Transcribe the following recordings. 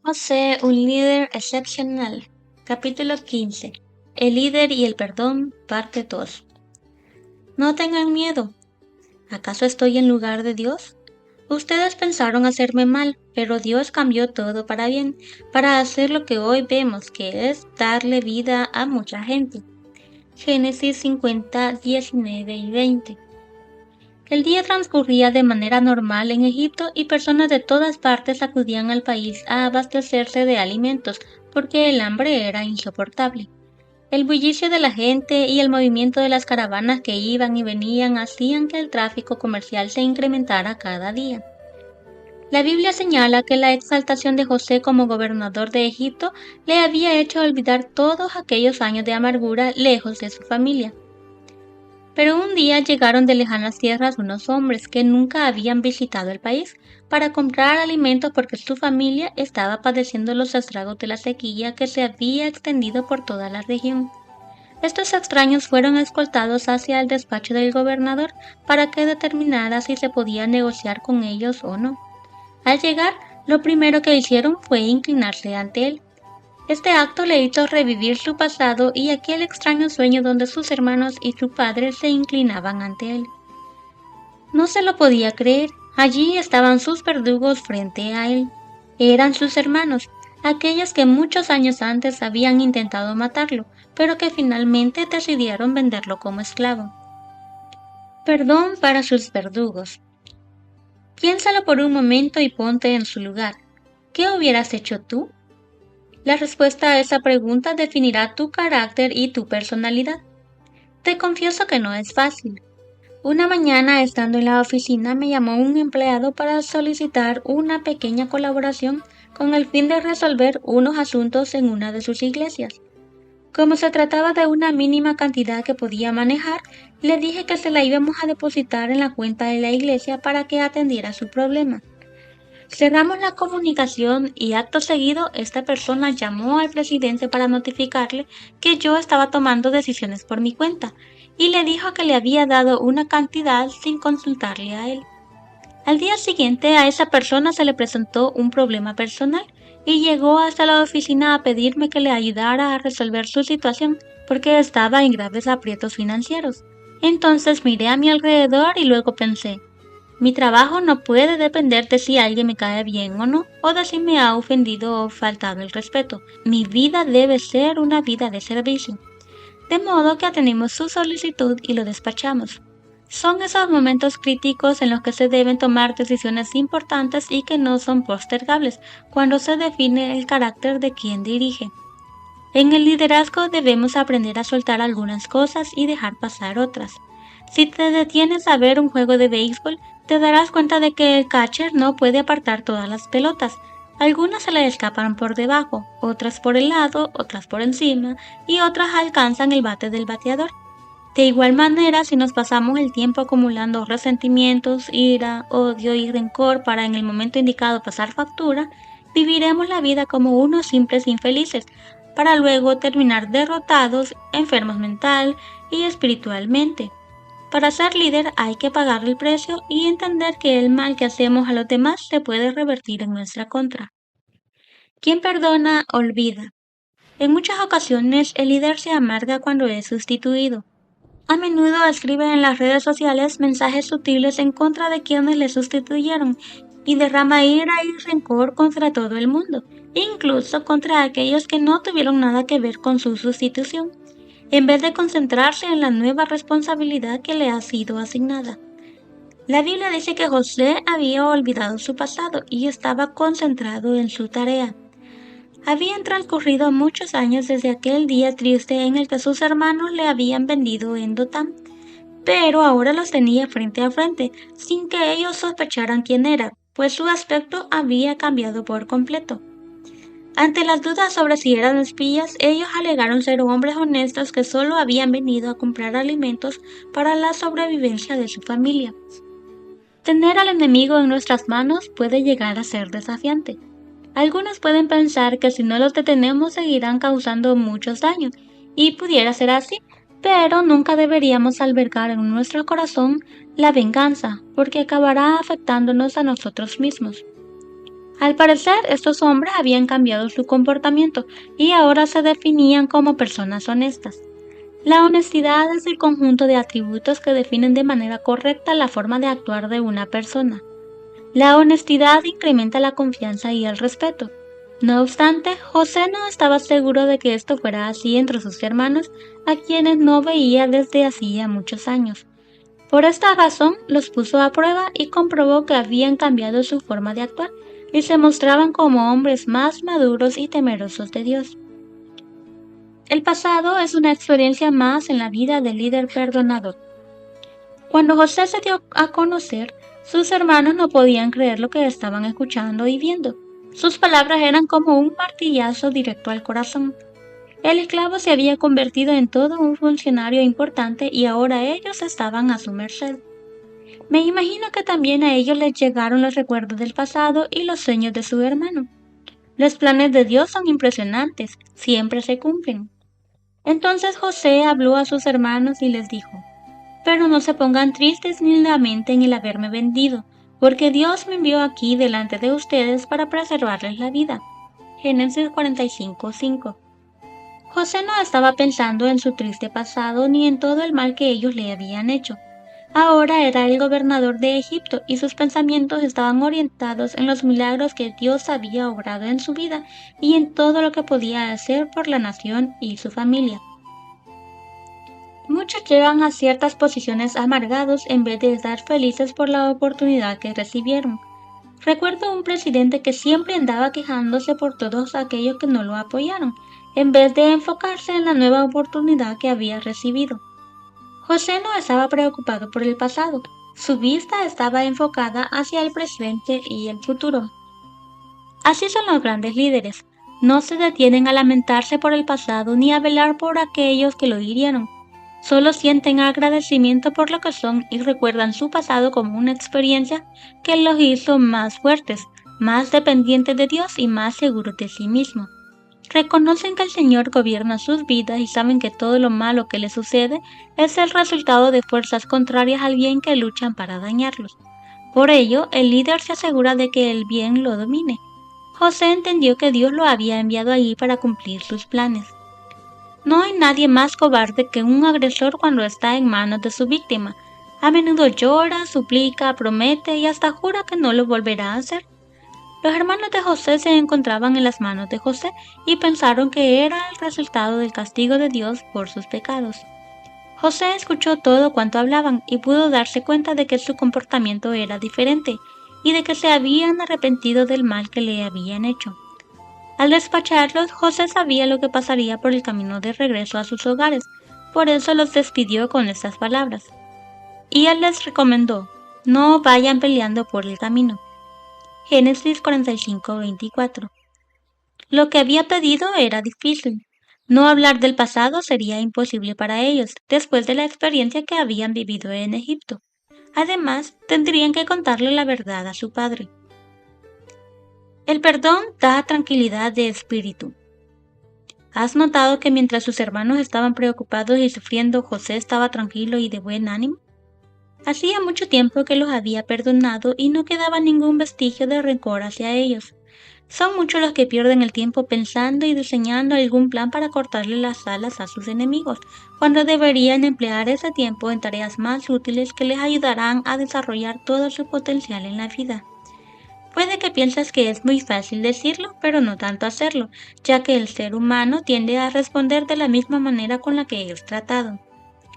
José, un líder excepcional. Capítulo 15. El líder y el perdón, parte 2. No tengan miedo. ¿Acaso estoy en lugar de Dios? Ustedes pensaron hacerme mal, pero Dios cambió todo para bien, para hacer lo que hoy vemos, que es darle vida a mucha gente. Génesis 50, 19 y 20. El día transcurría de manera normal en Egipto y personas de todas partes acudían al país a abastecerse de alimentos porque el hambre era insoportable. El bullicio de la gente y el movimiento de las caravanas que iban y venían hacían que el tráfico comercial se incrementara cada día. La Biblia señala que la exaltación de José como gobernador de Egipto le había hecho olvidar todos aquellos años de amargura lejos de su familia. Pero un día llegaron de lejanas tierras unos hombres que nunca habían visitado el país para comprar alimentos porque su familia estaba padeciendo los estragos de la sequía que se había extendido por toda la región. Estos extraños fueron escoltados hacia el despacho del gobernador para que determinara si se podía negociar con ellos o no. Al llegar, lo primero que hicieron fue inclinarse ante él. Este acto le hizo revivir su pasado y aquel extraño sueño donde sus hermanos y su padre se inclinaban ante él. No se lo podía creer. Allí estaban sus verdugos frente a él. Eran sus hermanos, aquellos que muchos años antes habían intentado matarlo, pero que finalmente decidieron venderlo como esclavo. Perdón para sus verdugos. Piénsalo por un momento y ponte en su lugar. ¿Qué hubieras hecho tú? La respuesta a esa pregunta definirá tu carácter y tu personalidad. Te confieso que no es fácil. Una mañana, estando en la oficina, me llamó un empleado para solicitar una pequeña colaboración con el fin de resolver unos asuntos en una de sus iglesias. Como se trataba de una mínima cantidad que podía manejar, le dije que se la íbamos a depositar en la cuenta de la iglesia para que atendiera su problema. Cerramos la comunicación y acto seguido esta persona llamó al presidente para notificarle que yo estaba tomando decisiones por mi cuenta y le dijo que le había dado una cantidad sin consultarle a él. Al día siguiente a esa persona se le presentó un problema personal y llegó hasta la oficina a pedirme que le ayudara a resolver su situación porque estaba en graves aprietos financieros. Entonces miré a mi alrededor y luego pensé, mi trabajo no puede depender de si alguien me cae bien o no, o de si me ha ofendido o faltado el respeto. Mi vida debe ser una vida de servicio. De modo que atendimos su solicitud y lo despachamos. Son esos momentos críticos en los que se deben tomar decisiones importantes y que no son postergables, cuando se define el carácter de quien dirige. En el liderazgo debemos aprender a soltar algunas cosas y dejar pasar otras. Si te detienes a ver un juego de béisbol, te darás cuenta de que el catcher no puede apartar todas las pelotas. Algunas se le escapan por debajo, otras por el lado, otras por encima y otras alcanzan el bate del bateador. De igual manera, si nos pasamos el tiempo acumulando resentimientos, ira, odio y rencor para en el momento indicado pasar factura, viviremos la vida como unos simples infelices, para luego terminar derrotados, enfermos mental y espiritualmente. Para ser líder hay que pagar el precio y entender que el mal que hacemos a los demás se puede revertir en nuestra contra. Quien perdona, olvida. En muchas ocasiones el líder se amarga cuando es sustituido. A menudo escribe en las redes sociales mensajes sutiles en contra de quienes le sustituyeron y derrama ira y rencor contra todo el mundo, incluso contra aquellos que no tuvieron nada que ver con su sustitución, en vez de concentrarse en la nueva responsabilidad que le ha sido asignada. La Biblia dice que José había olvidado su pasado y estaba concentrado en su tarea. Habían transcurrido muchos años desde aquel día triste en el que sus hermanos le habían vendido en Dotán, pero ahora los tenía frente a frente, sin que ellos sospecharan quién era, pues su aspecto había cambiado por completo. Ante las dudas sobre si eran espías, ellos alegaron ser hombres honestos que solo habían venido a comprar alimentos para la sobrevivencia de su familia. Tener al enemigo en nuestras manos puede llegar a ser desafiante. Algunos pueden pensar que si no los detenemos seguirán causando muchos daños, y pudiera ser así, pero nunca deberíamos albergar en nuestro corazón la venganza, porque acabará afectándonos a nosotros mismos. Al parecer, estos hombres habían cambiado su comportamiento y ahora se definían como personas honestas. La honestidad es el conjunto de atributos que definen de manera correcta la forma de actuar de una persona. La honestidad incrementa la confianza y el respeto. No obstante, José no estaba seguro de que esto fuera así entre sus hermanos, a quienes no veía desde hacía muchos años. Por esta razón, los puso a prueba y comprobó que habían cambiado su forma de actuar y se mostraban como hombres más maduros y temerosos de Dios. El pasado es una experiencia más en la vida del líder perdonador. Cuando José se dio a conocer, sus hermanos no podían creer lo que estaban escuchando y viendo. Sus palabras eran como un martillazo directo al corazón. El esclavo se había convertido en todo un funcionario importante y ahora ellos estaban a su merced. Me imagino que también a ellos les llegaron los recuerdos del pasado y los sueños de su hermano. Los planes de Dios son impresionantes, siempre se cumplen. Entonces José habló a sus hermanos y les dijo: pero no se pongan tristes ni lamenten el haberme vendido, porque Dios me envió aquí delante de ustedes para preservarles la vida. Génesis 45:5. José no estaba pensando en su triste pasado ni en todo el mal que ellos le habían hecho. Ahora era el gobernador de Egipto y sus pensamientos estaban orientados en los milagros que Dios había obrado en su vida y en todo lo que podía hacer por la nación y su familia. Muchos llegan a ciertas posiciones amargados en vez de estar felices por la oportunidad que recibieron. Recuerdo un presidente que siempre andaba quejándose por todos aquellos que no lo apoyaron, en vez de enfocarse en la nueva oportunidad que había recibido. José no estaba preocupado por el pasado, su vista estaba enfocada hacia el presente y el futuro. Así son los grandes líderes, no se detienen a lamentarse por el pasado ni a velar por aquellos que lo hirieron. Solo sienten agradecimiento por lo que son y recuerdan su pasado como una experiencia que los hizo más fuertes, más dependientes de Dios y más seguros de sí mismos. Reconocen que el Señor gobierna sus vidas y saben que todo lo malo que les sucede es el resultado de fuerzas contrarias al bien que luchan para dañarlos. Por ello, el líder se asegura de que el bien lo domine. José entendió que Dios lo había enviado allí para cumplir sus planes. No hay nadie más cobarde que un agresor cuando está en manos de su víctima. A menudo llora, suplica, promete y hasta jura que no lo volverá a hacer. Los hermanos de José se encontraban en las manos de José y pensaron que era el resultado del castigo de Dios por sus pecados. José escuchó todo cuanto hablaban y pudo darse cuenta de que su comportamiento era diferente y de que se habían arrepentido del mal que le habían hecho. Al despacharlos, José sabía lo que pasaría por el camino de regreso a sus hogares, por eso los despidió con estas palabras. Y él les recomendó: no vayan peleando por el camino. Génesis 45:24. Lo que había pedido era difícil. No hablar del pasado sería imposible para ellos, después de la experiencia que habían vivido en Egipto. Además, tendrían que contarle la verdad a su padre. El perdón da tranquilidad de espíritu. ¿Has notado que mientras sus hermanos estaban preocupados y sufriendo, José estaba tranquilo y de buen ánimo? Hacía mucho tiempo que los había perdonado y no quedaba ningún vestigio de rencor hacia ellos. Son muchos los que pierden el tiempo pensando y diseñando algún plan para cortarle las alas a sus enemigos, cuando deberían emplear ese tiempo en tareas más útiles que les ayudarán a desarrollar todo su potencial en la vida. Puede que pienses que es muy fácil decirlo, pero no tanto hacerlo, ya que el ser humano tiende a responder de la misma manera con la que es tratado.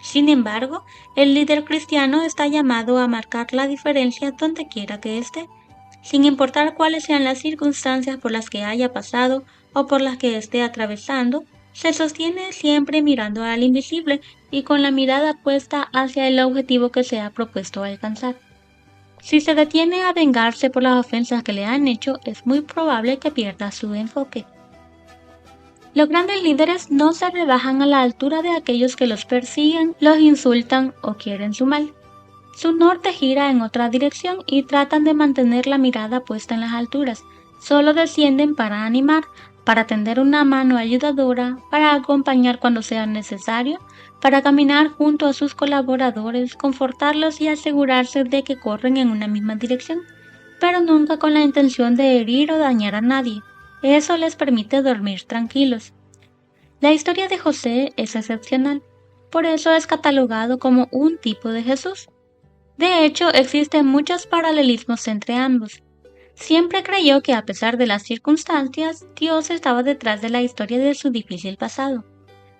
Sin embargo, el líder cristiano está llamado a marcar la diferencia donde quiera que esté, sin importar cuáles sean las circunstancias por las que haya pasado o por las que esté atravesando. Se sostiene siempre mirando al invisible y con la mirada puesta hacia el objetivo que se ha propuesto alcanzar. Si se detiene a vengarse por las ofensas que le han hecho, es muy probable que pierda su enfoque. Los grandes líderes no se rebajan a la altura de aquellos que los persiguen, los insultan o quieren su mal. Su norte gira en otra dirección y tratan de mantener la mirada puesta en las alturas. Solo descienden para animar, para tender una mano ayudadora, para acompañar cuando sea necesario, para caminar junto a sus colaboradores, confortarlos y asegurarse de que corren en una misma dirección. pero nunca con la intención de herir o dañar a nadie. Eso les permite dormir tranquilos. La historia de José es excepcional, por eso es catalogado como un tipo de Jesús. De hecho, existen muchos paralelismos entre ambos. Siempre creyó que a pesar de las circunstancias, Dios estaba detrás de la historia de su difícil pasado.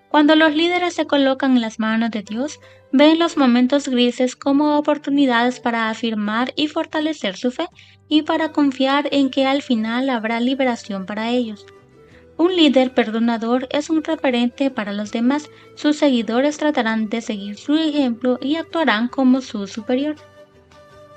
Cuando los líderes se colocan en las manos de Dios, ven los momentos grises como oportunidades para afirmar y fortalecer su fe y para confiar en que al final habrá liberación para ellos. Un líder perdonador es un referente para los demás. Sus seguidores tratarán de seguir su ejemplo y actuarán como su superior.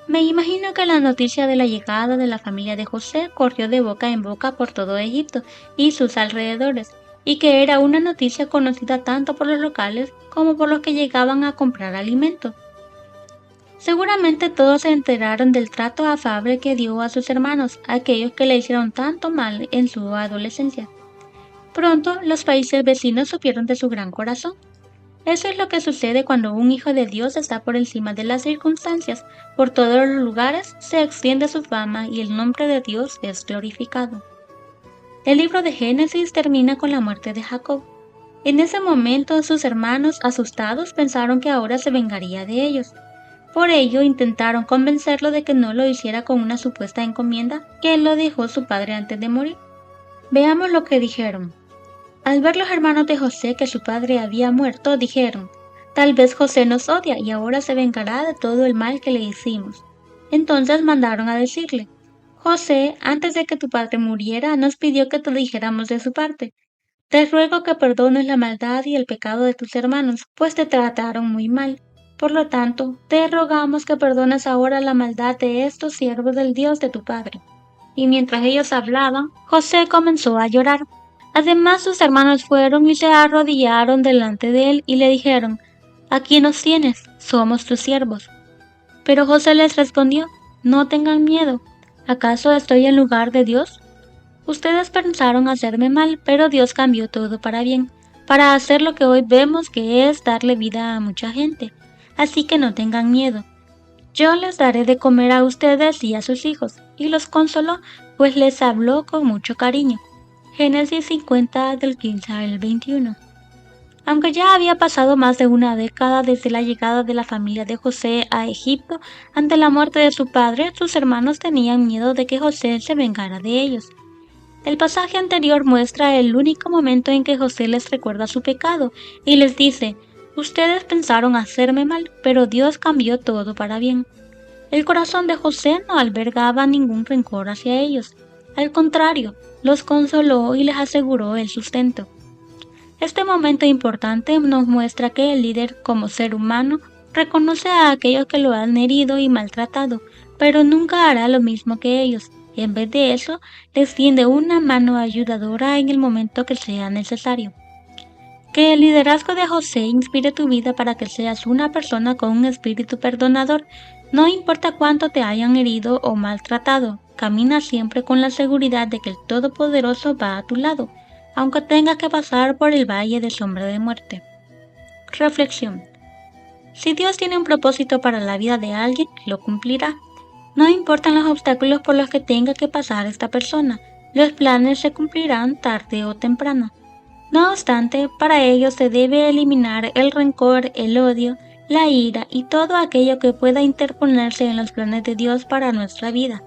Me imagino que la noticia de la llegada de la familia de José corrió de boca en boca por todo Egipto y sus alrededores, y que era una noticia conocida tanto por los locales como por los que llegaban a comprar alimento. Seguramente todos se enteraron del trato afable que dio a sus hermanos, aquellos que le hicieron tanto mal en su adolescencia. Pronto los países vecinos supieron de su gran corazón. Eso es lo que sucede cuando un hijo de Dios está por encima de las circunstancias. Por todos los lugares se extiende su fama y el nombre de Dios es glorificado. El libro de Génesis termina con la muerte de Jacob. En ese momento sus hermanos, asustados, pensaron que ahora se vengaría de ellos. Por ello intentaron convencerlo de que no lo hiciera con una supuesta encomienda que él lo dejó su padre antes de morir. Veamos lo que dijeron. Al ver los hermanos de José que su padre había muerto, dijeron: «Tal vez José nos odia y ahora se vengará de todo el mal que le hicimos». Entonces mandaron a decirle: «José, antes de que tu padre muriera, nos pidió que te dijéramos de su parte. Te ruego que perdones la maldad y el pecado de tus hermanos, pues te trataron muy mal. Por lo tanto, te rogamos que perdones ahora la maldad de estos siervos del Dios de tu padre». Y mientras ellos hablaban, José comenzó a llorar. Además, sus hermanos fueron y se arrodillaron delante de él y le dijeron: «Aquí nos tienes, somos tus siervos». Pero José les respondió: «No tengan miedo, ¿acaso estoy en lugar de Dios? Ustedes pensaron hacerme mal, pero Dios cambió todo para bien, para hacer lo que hoy vemos, que es darle vida a mucha gente. Así que no tengan miedo. Yo les daré de comer a ustedes y a sus hijos». Y los consoló, pues les habló con mucho cariño. Génesis 50 del 15 al 21. Aunque ya había pasado más de una década desde la llegada de la familia de José a Egipto, ante la muerte de su padre, sus hermanos tenían miedo de que José se vengara de ellos. El pasaje anterior muestra el único momento en que José les recuerda su pecado y les dice: «Ustedes pensaron hacerme mal, pero Dios cambió todo para bien». El corazón de José no albergaba ningún rencor hacia ellos. Al contrario, los consoló y les aseguró el sustento. Este momento importante nos muestra que el líder, como ser humano, reconoce a aquellos que lo han herido y maltratado, pero nunca hará lo mismo que ellos. En vez de eso, les tiende una mano ayudadora en el momento que sea necesario. Que el liderazgo de José inspire tu vida para que seas una persona con un espíritu perdonador. No importa cuánto te hayan herido o maltratado, camina siempre con la seguridad de que el Todopoderoso va a tu lado, aunque tengas que pasar por el valle de sombra de muerte. Reflexión. Si Dios tiene un propósito para la vida de alguien, lo cumplirá. No importan los obstáculos por los que tenga que pasar esta persona, los planes se cumplirán tarde o temprano. No obstante, para ello se debe eliminar el rencor, el odio, la ira y todo aquello que pueda interponerse en los planes de Dios para nuestra vida.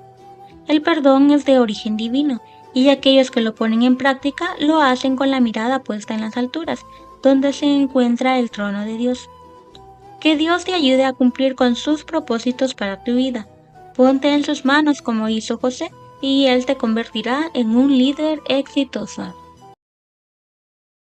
El perdón es de origen divino, y aquellos que lo ponen en práctica lo hacen con la mirada puesta en las alturas, donde se encuentra el trono de Dios. Que Dios te ayude a cumplir con sus propósitos para tu vida. Ponte en sus manos como hizo José, y Él te convertirá en un líder exitoso.